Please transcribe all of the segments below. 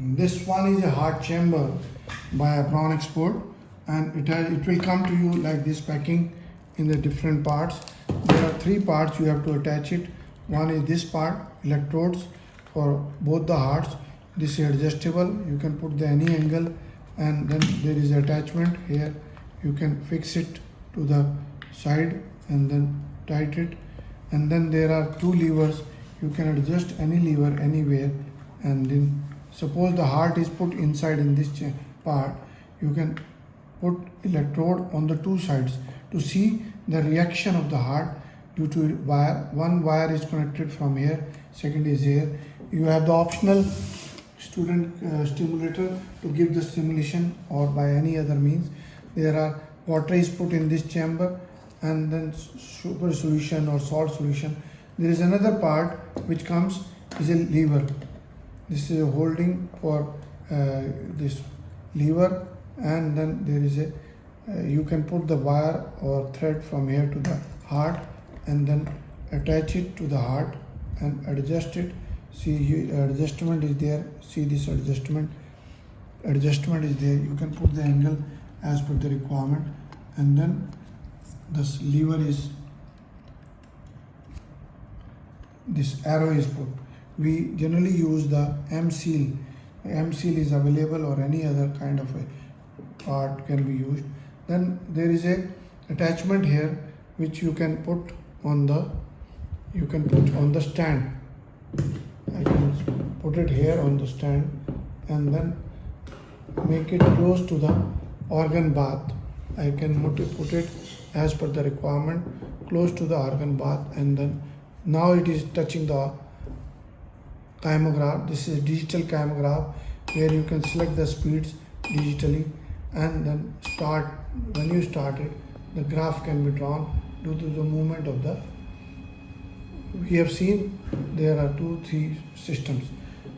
This one is a heart chamber by Abron export, and it will come to you like this packing in the different parts. There are three parts you have to attach it. One is this part, electrodes for both the hearts. This is adjustable, you can put the any angle, and then there is attachment here. You can fix it to the side and then tighten it. And then there are two levers. You can adjust any lever anywhere, and then suppose the heart is put inside in this part, you can put electrode on the two sides to see the reaction of the heart due to wire. One wire is connected from here, second is here. You have the optional student stimulator to give the stimulation, or by any other means. There are water is put in this chamber, and then sugar solution or salt solution. There is another part which comes is a lever. This is a holding for this lever, and then there is a you can put the wire or thread from here to the heart and then attach it to the heart and adjust it. See, adjustment is there. See, this adjustment is there. You can put the angle as per the requirement, and then this lever is, this arrow is put. We generally use the M seal. M seal is available, or any other kind of a part can be used. Then there is a attachment here which you can put on the stand. I can put it here on the stand and then make it close to the organ bath. I can put it as per the requirement close to the organ bath, and then now it is touching the kymograph. This is digital kymograph where you can select the speeds digitally, and then when you start it, the graph can be drawn due to the movement of the. We have seen there are 2-3 systems.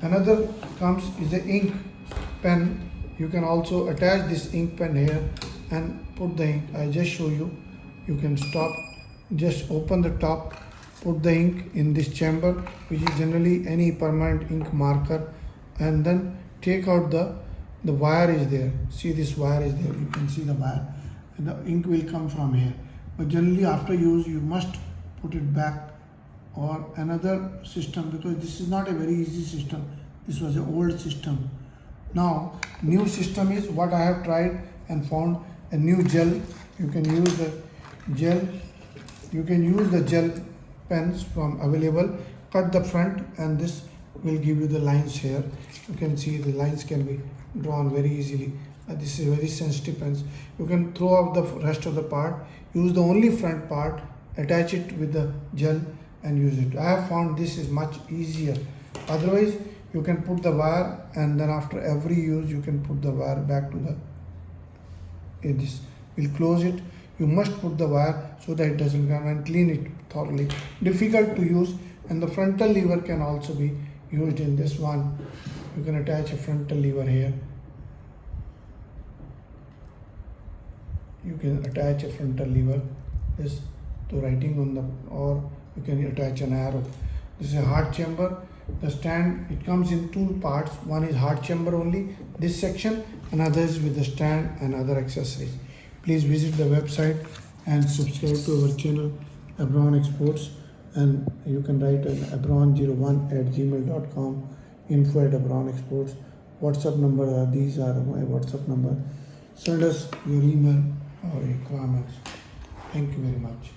Another comes is the ink pen. You can also attach this ink pen here and put the ink. I just show you. You can stop, just open the top, put the ink in this chamber, which is generally any permanent ink marker, and then take out the wire is there. See, this wire is there. You can see the wire, and the ink will come from here. But generally after use, you must put it back or another system, because this is not a very easy system. This was an old system. Now new system is what I have tried and found a new gel. You can use the gel. You can use the gel pens from available. Cut the front, and this will give you the lines here. You can see the lines can be drawn very easily. This is very sensitive pens. You can throw out the rest of the part, use the only front part, attach it with the gel and use it. I have found this is much easier. Otherwise you can put the wire, and then after every use you can put the wire back to the this will close it. You must put the wire so that it doesn't come, and clean it thoroughly. Difficult to use, and the frontal lever can also be used in this one. You can attach a frontal lever here. You can attach a frontal lever this to writing on the, or you can attach an arrow. This is a heart chamber. The stand, it comes in two parts. One is heart chamber only, this section, another is with the stand and other accessories. Please visit the website and subscribe to our channel Abron Exports, and you can write an abron01@gmail.com, info@Abron Exports. WhatsApp number these are my WhatsApp number. Send us your email or requirements. Thank you very much.